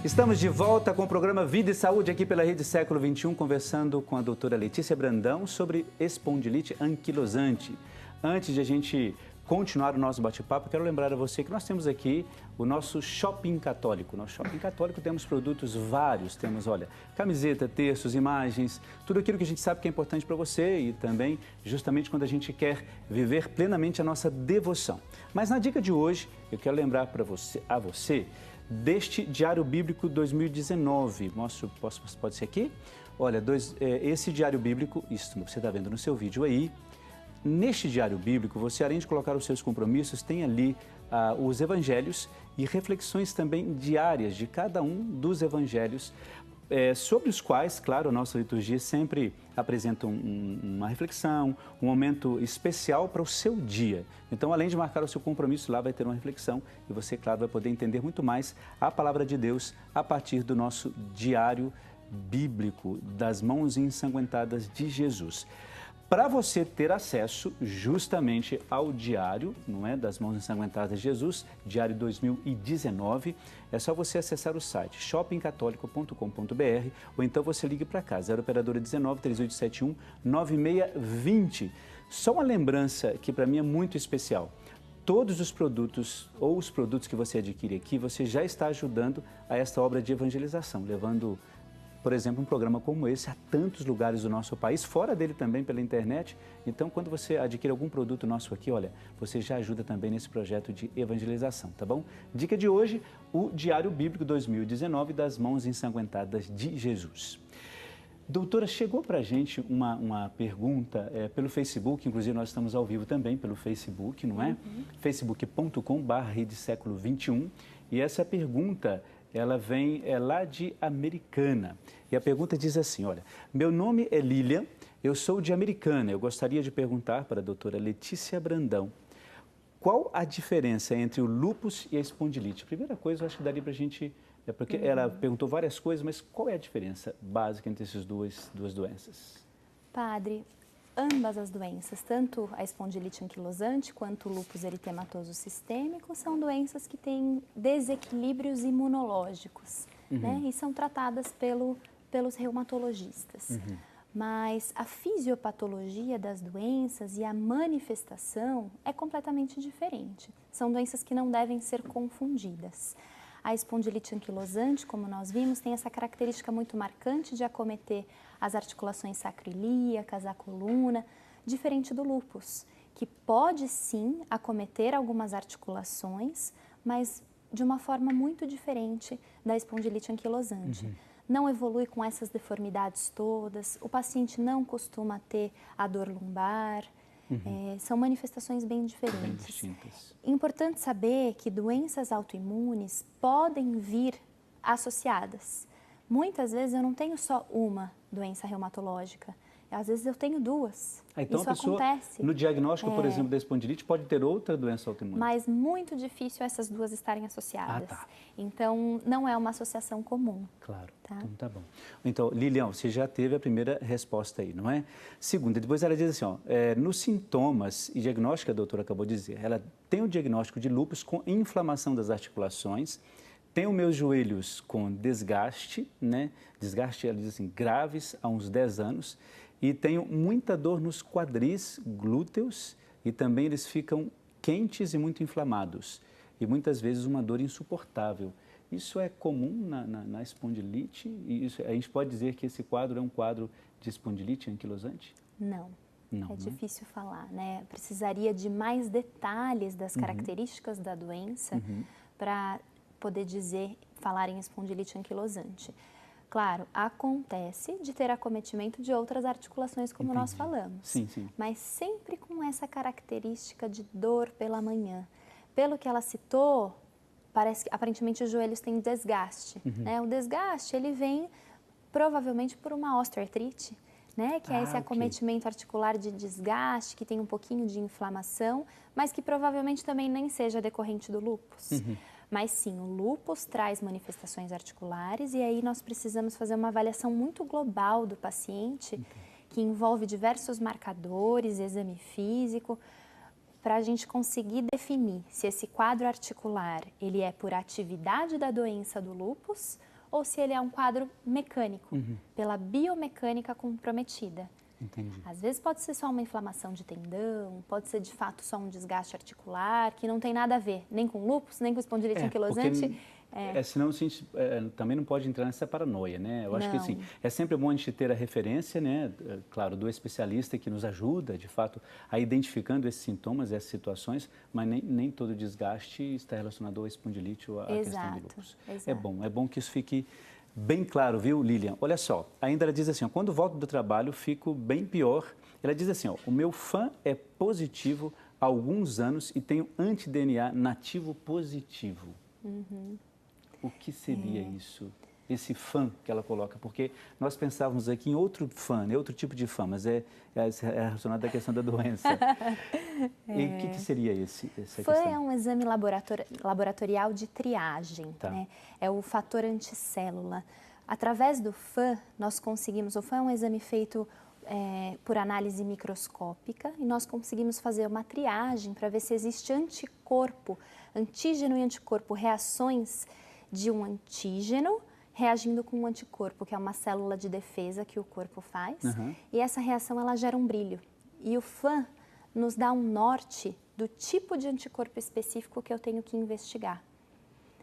Estamos de volta com o programa Vida e Saúde aqui pela Rede Século XXI, conversando com a doutora Letícia Brandão sobre espondilite anquilosante. Antes de a gente continuar o nosso bate-papo, quero lembrar a você que nós temos aqui o nosso Shopping Católico. No Shopping Católico temos produtos vários, temos, olha, camiseta, terços, imagens, tudo aquilo que a gente sabe que é importante para você e também justamente quando a gente quer viver plenamente a nossa devoção. Mas na dica de hoje, eu quero lembrar a você deste Diário Bíblico 2019. Pode ser aqui? Olha, esse Diário Bíblico, isso você está vendo no seu vídeo aí. Neste Diário Bíblico, você, além de colocar os seus compromissos, tem ali os evangelhos e reflexões também diárias de cada um dos evangelhos, sobre os quais, claro, a nossa liturgia sempre apresenta uma reflexão, um momento especial para o seu dia. Então, além de marcar o seu compromisso, lá vai ter uma reflexão e você, claro, vai poder entender muito mais a Palavra de Deus a partir do nosso Diário Bíblico, das mãos ensanguentadas de Jesus. Para você ter acesso justamente ao diário, não é, das mãos ensanguentadas de Jesus, Diário 2019, é só você acessar o site shoppingcatólico.com.br ou então você ligue para cá, 0 operadora 19 3871 9620. Só uma lembrança que para mim é muito especial. Todos os produtos ou os produtos que você adquire aqui, você já está ajudando a esta obra de evangelização, levando, por exemplo, um programa como esse a tantos lugares do nosso país, fora dele também pela internet. Então, quando você adquire algum produto nosso aqui, olha, você já ajuda também nesse projeto de evangelização, tá bom? Dica de hoje, o Diário Bíblico 2019 das mãos ensanguentadas de Jesus. Doutora, chegou para a gente uma pergunta pelo Facebook, inclusive nós estamos ao vivo também pelo Facebook, não é? facebook.com/Rede Século XXI. E essa pergunta, ela vem lá de Americana. E a pergunta diz assim, olha, meu nome é Lilian, eu sou de Americana. Eu gostaria de perguntar para a doutora Letícia Brandão, qual a diferença entre o lúpus e a espondilite? Primeira coisa, eu acho que daria para a gente, porque ela perguntou várias coisas, mas qual é a diferença básica entre essas duas doenças? Padre, ambas as doenças, tanto a espondilite anquilosante quanto o lúpus eritematoso sistêmico, são doenças que têm desequilíbrios imunológicos, né? E são tratadas pelos reumatologistas. Mas a fisiopatologia das doenças e a manifestação é completamente diferente. São doenças que não devem ser confundidas. A espondilite anquilosante, como nós vimos, tem essa característica muito marcante de acometer as articulações sacroiliacas, a coluna, diferente do lúpus, que pode sim acometer algumas articulações, mas de uma forma muito diferente da espondilite anquilosante. Não evolui com essas deformidades todas, o paciente não costuma ter a dor lombar. São manifestações bem diferentes. Bem distintas. Importante saber que doenças autoimunes podem vir associadas. Muitas vezes eu não tenho só uma doença reumatológica, às vezes eu tenho duas. Então Isso a pessoa, acontece. no diagnóstico, por exemplo, da espondilite, pode ter outra doença autoimune. Mas muito difícil essas duas estarem associadas. Tá. Então, não é uma associação comum. Claro, tá? Então tá bom. Então, Lilian, você já teve a primeira resposta aí, não é? Segunda, depois ela diz assim, ó, nos sintomas e diagnóstico que a doutora acabou de dizer, ela tem o diagnóstico de lúpus com inflamação das articulações, tem os meus joelhos com desgaste, né? Desgaste, ela diz assim, graves há uns 10 anos, e tenho muita dor nos quadris, glúteos, e também eles ficam quentes e muito inflamados, e muitas vezes uma dor insuportável. Isso é comum na espondilite? E a gente pode dizer que esse quadro é um quadro de espondilite anquilosante? Não. Não, É difícil falar, né? Precisaria de mais detalhes das características da doença para poder falar em espondilite anquilosante. Claro, acontece de ter acometimento de outras articulações, como nós falamos. Sim. Mas sempre com essa característica de dor pela manhã. Pelo que ela citou, parece que aparentemente os joelhos têm desgaste. Né? O desgaste, ele vem provavelmente por uma osteoartrite, né? Que é esse acometimento articular de desgaste, que tem um pouquinho de inflamação, mas que provavelmente também nem seja decorrente do lúpus. Mas sim, o lúpus traz manifestações articulares e aí nós precisamos fazer uma avaliação muito global do paciente, que envolve diversos marcadores, exame físico, para a gente conseguir definir se esse quadro articular ele é por atividade da doença do lúpus ou se ele é um quadro mecânico, pela biomecânica comprometida. Entendi. Às vezes pode ser só uma inflamação de tendão, pode ser de fato só um desgaste articular, que não tem nada a ver, nem com lúpus, nem com espondilite anquilosante. Senão a gente também não pode entrar nessa paranoia, né? Eu acho que assim, Não. é sempre bom a gente ter a referência, né? Claro, do especialista que nos ajuda, de fato, a identificando esses sintomas, essas situações, mas nem todo desgaste está relacionado ao espondilite ou à questão do lúpus. Exato. É bom que isso fique bem claro, viu, Lilian? Olha só, ainda ela diz assim, ó, quando volto do trabalho fico bem pior. Ela diz assim, ó, o meu FAM é positivo há alguns anos e tenho anti-DNA nativo positivo. O que seria isso? Esse FAM que ela coloca? Porque nós pensávamos aqui em outro FAM, né? Outro tipo de FAM, mas é relacionado à questão da doença. E o que seria essa FAM questão? é um exame laboratorial de triagem, Tá. né? É o fator anticélula. Através do FAM, nós conseguimos... O FAM é um exame feito por análise microscópica e nós conseguimos fazer uma triagem para ver se existe anticorpo, antígeno e anticorpo, reações de um antígeno reagindo com um anticorpo, que é uma célula de defesa que o corpo faz, e essa reação ela gera um brilho. E o FAM nos dá um norte do tipo de anticorpo específico que eu tenho que investigar.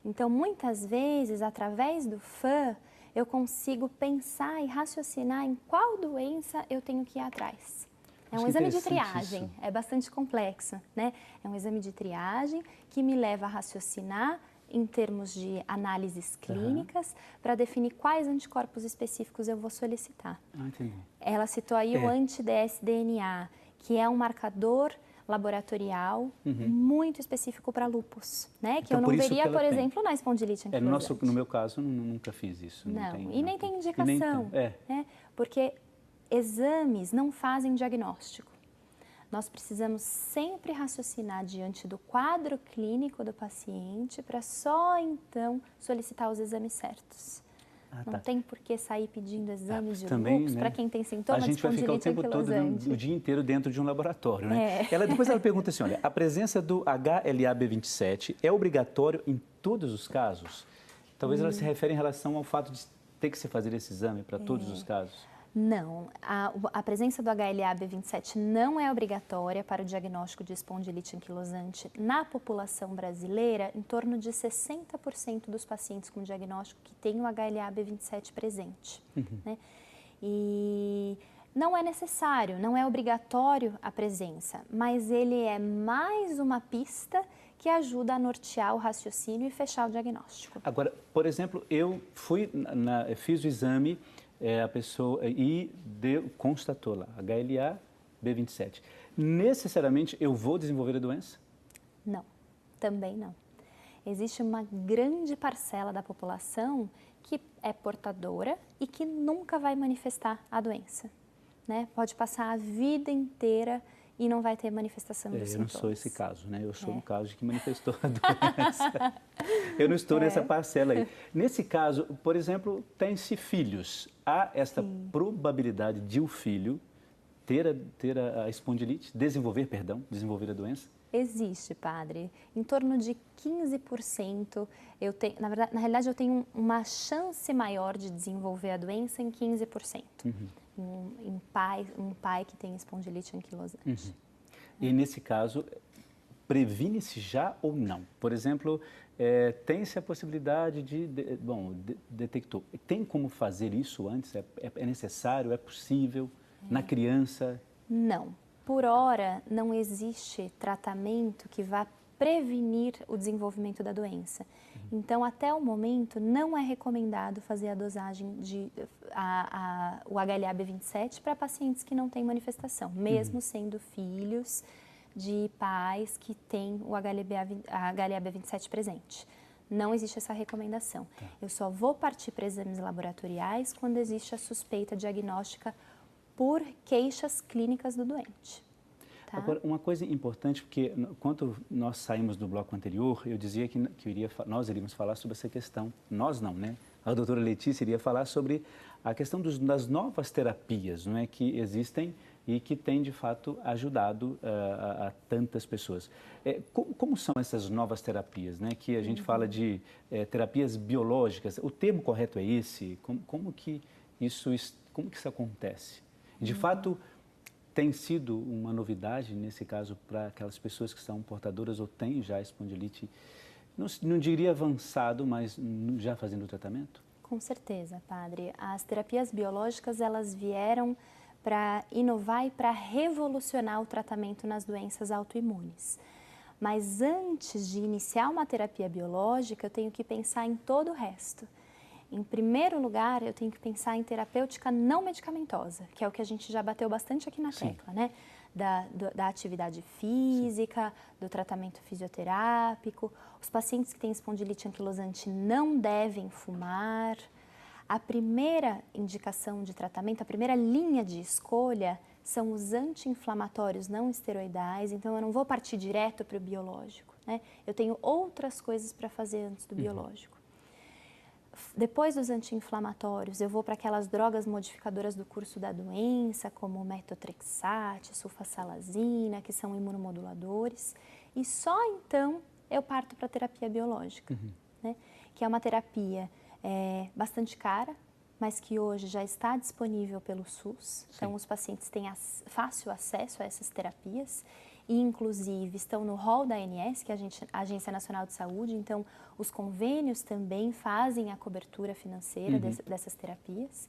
Então, muitas vezes, através do FAM, eu consigo pensar e raciocinar em qual doença eu tenho que ir atrás. É um exame de triagem, isso. é bastante complexo, né? É um exame de triagem que me leva a raciocinar em termos de análises clínicas para definir quais anticorpos específicos eu vou solicitar. Entendi. Ela citou aí o anti-dsDNA, que é um marcador laboratorial muito específico para lúpus, né? Que Então, eu não veria, por tem. exemplo, na espondilite anquilosante. No meu caso, nunca fiz isso. E nem tem indicação, né? Porque exames não fazem diagnóstico. Nós precisamos sempre raciocinar diante do quadro clínico do paciente para só então solicitar os exames certos. Não tem por que sair pedindo exames de lúpus para quem tem sintomas de espondilite anquilosante. A gente vai ficar o tempo todo, o dia inteiro dentro de um laboratório, né? Depois ela pergunta assim, olha, a presença do HLA-B27 é obrigatório em todos os casos? Talvez ela se refere em relação ao fato de ter que se fazer esse exame para todos os casos. Não, a presença do HLA-B27 não é obrigatória para o diagnóstico de espondilite anquilosante. Na população brasileira, em torno de 60% dos pacientes com diagnóstico que têm o HLA-B27 presente. Né? E não é necessário, não é obrigatório a presença, mas ele é mais uma pista que ajuda a nortear o raciocínio e fechar o diagnóstico. Agora, por exemplo, eu fiz o exame, a pessoa constatou lá, HLA-B27. Necessariamente eu vou desenvolver a doença? Não, também não. Existe uma grande parcela da população que é portadora e que nunca vai manifestar a doença, né? Pode passar a vida inteira e não vai ter manifestação dos sintomas. Eu não sou esse caso, né? Eu sou no caso de que manifestou a doença. Eu não estou nessa parcela aí. Nesse caso, por exemplo, tem-se filhos. Há esta probabilidade de o filho ter a espondilite, desenvolver a doença? Existe, padre. Em torno de 15%, na realidade eu tenho uma chance maior de desenvolver a doença em 15%. Um pai que tem espondilite anquilosante. E nesse caso, previne-se já ou não? Por exemplo, tem-se a possibilidade detectou. Tem como fazer isso antes? É necessário? É possível? Na criança? Não. Por hora, não existe tratamento que vá prevenir o desenvolvimento da doença. Então, até o momento, não é recomendado fazer a dosagem o HLA-B27 para pacientes que não têm manifestação, mesmo sendo filhos de pais que têm o HLA-B27 presente. Não existe essa recomendação. Eu só vou partir para exames laboratoriais quando existe a suspeita diagnóstica por queixas clínicas do doente. Tá? Agora, uma coisa importante, porque quando nós saímos do bloco anterior, eu dizia que nós iríamos falar sobre essa questão. Nós não, né? A doutora Letícia iria falar sobre a questão das novas terapias, não é? Que existem e que tem, de fato, ajudado a tantas pessoas. Como são essas novas terapias, né? Que a gente fala de terapias biológicas. O termo correto é esse? Como que isso acontece? De fato, tem sido uma novidade, nesse caso, para aquelas pessoas que são portadoras ou têm já espondilite, não diria avançado, mas já fazendo o tratamento? Com certeza, padre. As terapias biológicas, elas vieram para inovar e para revolucionar o tratamento nas doenças autoimunes. Mas antes de iniciar uma terapia biológica, eu tenho que pensar em todo o resto. Em primeiro lugar, eu tenho que pensar em terapêutica não medicamentosa, que é o que a gente já bateu bastante aqui na tecla, né? Da atividade física, do tratamento fisioterápico. Os pacientes que têm espondilite anquilosante não devem fumar. A primeira indicação de tratamento, a primeira linha de escolha são os anti-inflamatórios não esteroidais, então eu não vou partir direto para o biológico, né? Eu tenho outras coisas para fazer antes do biológico. Depois dos anti-inflamatórios, eu vou para aquelas drogas modificadoras do curso da doença, como metotrexate, sulfasalazina, que são imunomoduladores, e só então eu parto para a terapia biológica, né? Que é uma terapia bastante cara, mas que hoje já está disponível pelo SUS. Sim. Então, os pacientes têm fácil acesso a essas terapias e, inclusive, estão no rol da ANS, que é a Agência Nacional de Saúde. Então, os convênios também fazem a cobertura financeira dessas terapias.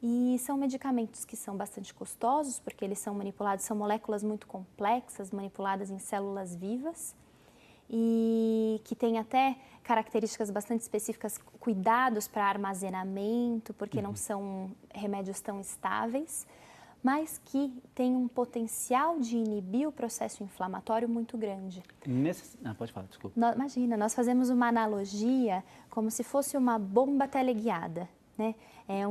E são medicamentos que são bastante custosos, porque eles são manipulados, são moléculas muito complexas, manipuladas em células vivas, e que tem até características bastante específicas, cuidados para armazenamento, porque não são remédios tão estáveis, mas que tem um potencial de inibir o processo inflamatório muito grande. Pode falar, desculpa. Imagina, nós fazemos uma analogia como se fosse uma bomba teleguiada, né? É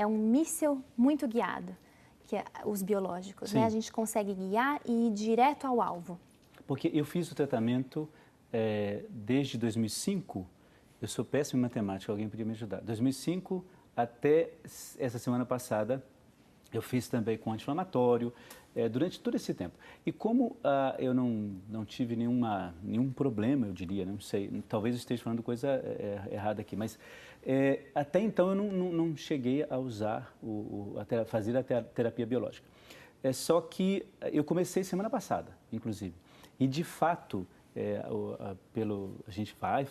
um míssil muito guiado, que é os biológicos, né? A gente consegue guiar e ir direto ao alvo. Porque eu fiz o tratamento desde 2005, eu sou péssimo em matemática, alguém podia me ajudar. 2005 até essa semana passada, eu fiz também com anti-inflamatório, durante todo esse tempo. E como eu não tive nenhum problema, eu diria, não sei, talvez eu esteja falando coisa errada aqui, mas até então eu não cheguei a usar, fazer a terapia biológica. Só que eu comecei semana passada, inclusive, e de fato, a gente faz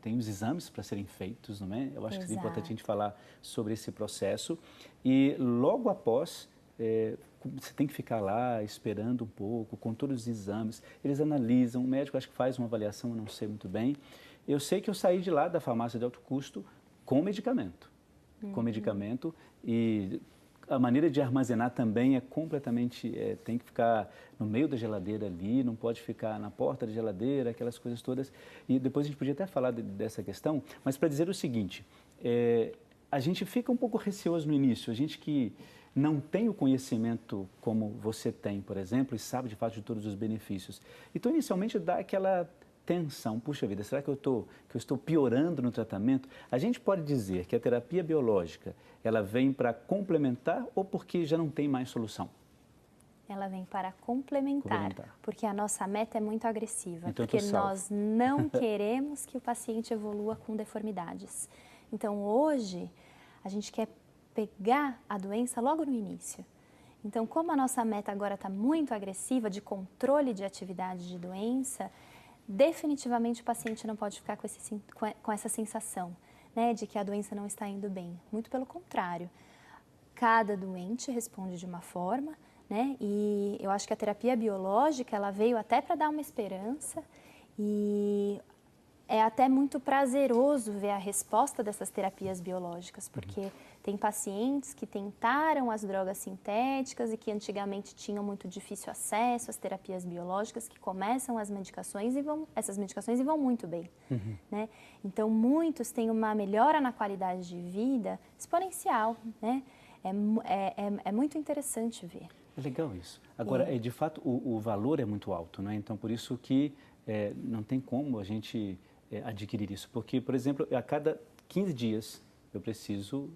tem os exames para serem feitos, não é? Eu acho que é importante a gente falar sobre esse processo e logo após, você tem que ficar lá esperando um pouco, com todos os exames, eles analisam, o médico acho que faz uma avaliação, eu não sei muito bem. Eu sei que eu saí de lá da farmácia de alto custo com medicamento, e a maneira de armazenar também é completamente, tem que ficar no meio da geladeira ali, não pode ficar na porta da geladeira, aquelas coisas todas. E depois a gente podia até falar dessa questão, mas para dizer o seguinte, a gente fica um pouco receoso no início, a gente que não tem o conhecimento como você tem, por exemplo, e sabe de fato de todos os benefícios. Então, inicialmente dá aquela tensão, puxa vida, será que eu estou piorando no tratamento? A gente pode dizer que a terapia biológica, ela vem para complementar ou porque já não tem mais solução? Ela vem para complementar, porque a nossa meta é muito agressiva, então, porque nós não queremos que o paciente evolua com deformidades. Então, hoje, a gente quer pegar a doença logo no início. Então, como a nossa meta agora está muito agressiva de controle de atividade de doença, definitivamente o paciente não pode ficar com essa sensação, né, de que a doença não está indo bem. Muito pelo contrário, cada doente responde de uma forma, né, e eu acho que a terapia biológica ela veio até para dar uma esperança e é até muito prazeroso ver a resposta dessas terapias biológicas, porque tem pacientes que tentaram as drogas sintéticas e que antigamente tinham muito difícil acesso às terapias biológicas, que começam essas medicações e vão muito bem, né? Então, muitos têm uma melhora na qualidade de vida exponencial, né? É muito interessante ver. É legal isso. Agora, de fato, o valor é muito alto, né? Então, por isso que não tem como a gente adquirir isso. Porque, por exemplo, a cada 15 dias eu preciso...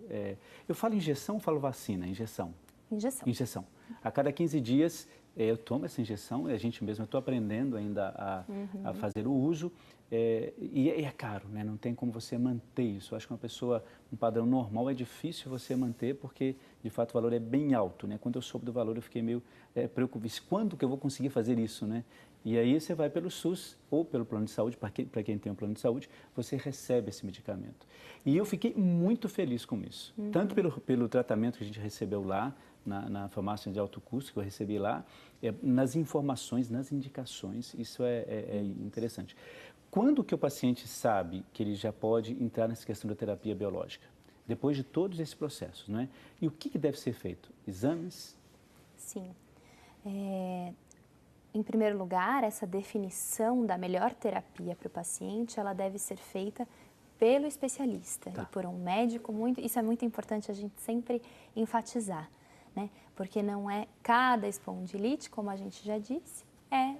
eu falo injeção ou falo vacina? Injeção. Injeção. Injeção. A cada 15 dias eu tomo essa injeção, a gente mesmo, eu estou aprendendo ainda a fazer o uso, e é caro, né? Não tem como você manter isso. Eu acho que uma pessoa, um padrão normal, é difícil você manter, porque de fato o valor é bem alto, né? Quando eu soube do valor eu fiquei meio preocupado, quando que eu vou conseguir fazer isso, né? E aí você vai pelo SUS ou pelo plano de saúde, para quem tem um plano de saúde, você recebe esse medicamento. E eu fiquei muito feliz com isso, tanto pelo tratamento que a gente recebeu lá, na farmácia de alto custo que eu recebi lá, nas informações, nas indicações, isso é interessante. Quando que o paciente sabe que ele já pode entrar nessa questão da terapia biológica? Depois de todos esses processos, não é? E o que deve ser feito? Exames? Sim. Em primeiro lugar, essa definição da melhor terapia para o paciente, ela deve ser feita pelo especialista e por um médico. Isso é muito importante a gente sempre enfatizar, né? Porque não é cada espondilite, como a gente já disse,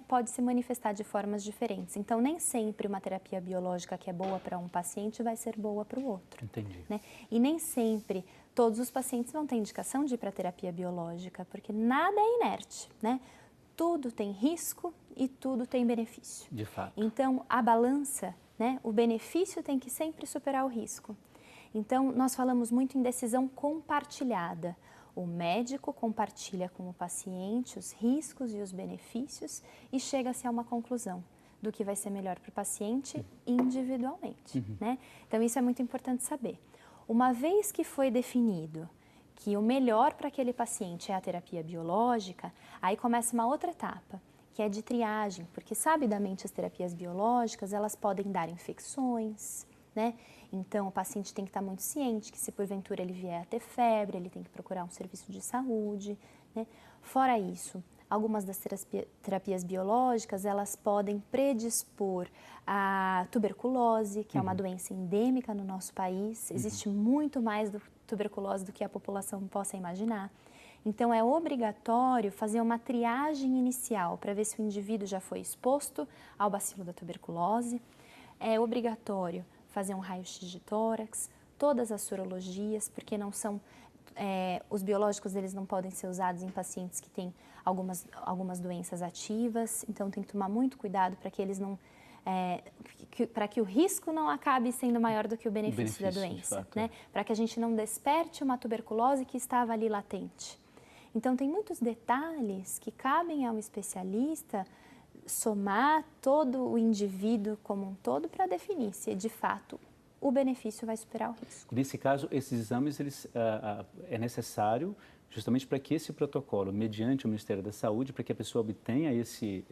pode se manifestar de formas diferentes. Então, nem sempre uma terapia biológica que é boa para um paciente vai ser boa para o outro. Entendi. Né? E nem sempre todos os pacientes vão ter indicação de ir para a terapia biológica, porque nada é inerte, né? Tudo tem risco e tudo tem benefício. De fato. Então, a balança, né? O benefício tem que sempre superar o risco. Então, nós falamos muito em decisão compartilhada. O médico compartilha com o paciente os riscos e os benefícios e chega-se a uma conclusão do que vai ser melhor para o paciente individualmente, né? Então, isso é muito importante saber. Uma vez que foi definido que o melhor para aquele paciente é a terapia biológica, aí começa uma outra etapa, que é de triagem, porque sabidamente as terapias biológicas, elas podem dar infecções, né? Então, o paciente tem que estar muito ciente que se porventura ele vier a ter febre, ele tem que procurar um serviço de saúde, né? Fora isso, algumas das terapias biológicas, elas podem predispor a tuberculose, que é uma doença endêmica no nosso país. Existe muito mais tuberculose do que a população possa imaginar. Então, é obrigatório fazer uma triagem inicial para ver se o indivíduo já foi exposto ao bacilo da tuberculose. É obrigatório fazer um raio-x de tórax, todas as sorologias, porque não são... os biológicos, eles não podem ser usados em pacientes que têm algumas doenças ativas, então tem que tomar muito cuidado para que eles não... para que o risco não acabe sendo maior do que o benefício da doença, né? Para que a gente não desperte uma tuberculose que estava ali latente. Então, tem muitos detalhes que cabem a um especialista somar todo o indivíduo como um todo para definir se, de fato, o benefício vai superar o risco. Nesse caso, esses exames é necessário justamente para que esse protocolo, mediante o Ministério da Saúde, para que a pessoa obtenha esse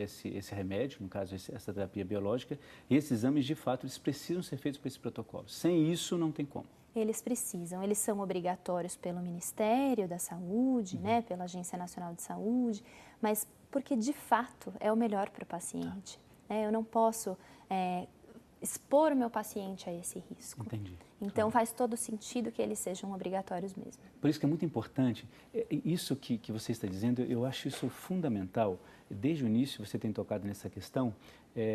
remédio, no caso, essa terapia biológica, e esses exames, de fato, eles precisam ser feitos por esse protocolo. Sem isso, não tem como. Eles precisam, eles são obrigatórios pelo Ministério da Saúde, né, pela Agência Nacional de Saúde, mas porque, de fato, é o melhor para o paciente. Eu não posso expor o meu paciente a esse risco. Entendi. Então, faz todo sentido que eles sejam obrigatórios mesmo. Por isso que é muito importante, isso que você está dizendo, eu acho isso fundamental. Desde o início você tem tocado nessa questão,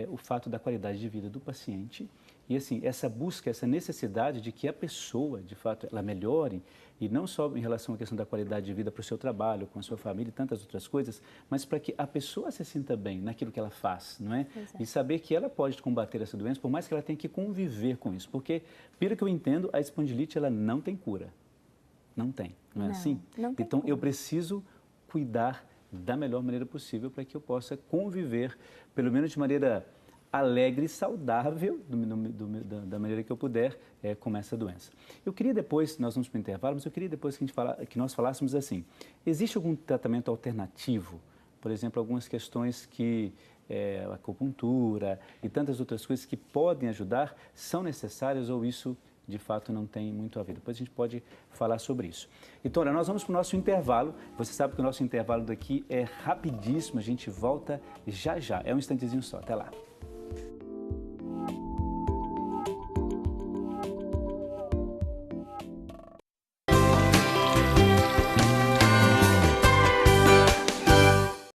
o fato da qualidade de vida do paciente e, assim, essa busca, essa necessidade de que a pessoa, de fato, ela melhore, e não só em relação à questão da qualidade de vida para o seu trabalho, com a sua família e tantas outras coisas, mas para que a pessoa se sinta bem naquilo que ela faz, não é? E saber que ela pode combater essa doença, por mais que ela tenha que conviver com isso. Porque, pelo que eu entendo, a espondilite, ela não tem cura. Não tem, não é assim? Não tem então, como. eu preciso cuidar da melhor maneira possível para que eu possa conviver, pelo menos de maneira alegre e saudável, da maneira que eu puder, com essa doença. Eu queria depois, nós vamos para o intervalo, mas eu queria depois que nós falássemos assim, existe algum tratamento alternativo? Por exemplo, algumas questões que a acupuntura e tantas outras coisas que podem ajudar, são necessárias ou isso de fato não tem muito a ver? Depois a gente pode falar sobre isso. Então, olha, nós vamos para o nosso intervalo. Você sabe que o nosso intervalo daqui é rapidíssimo, a gente volta já já. É um instantezinho só, até lá.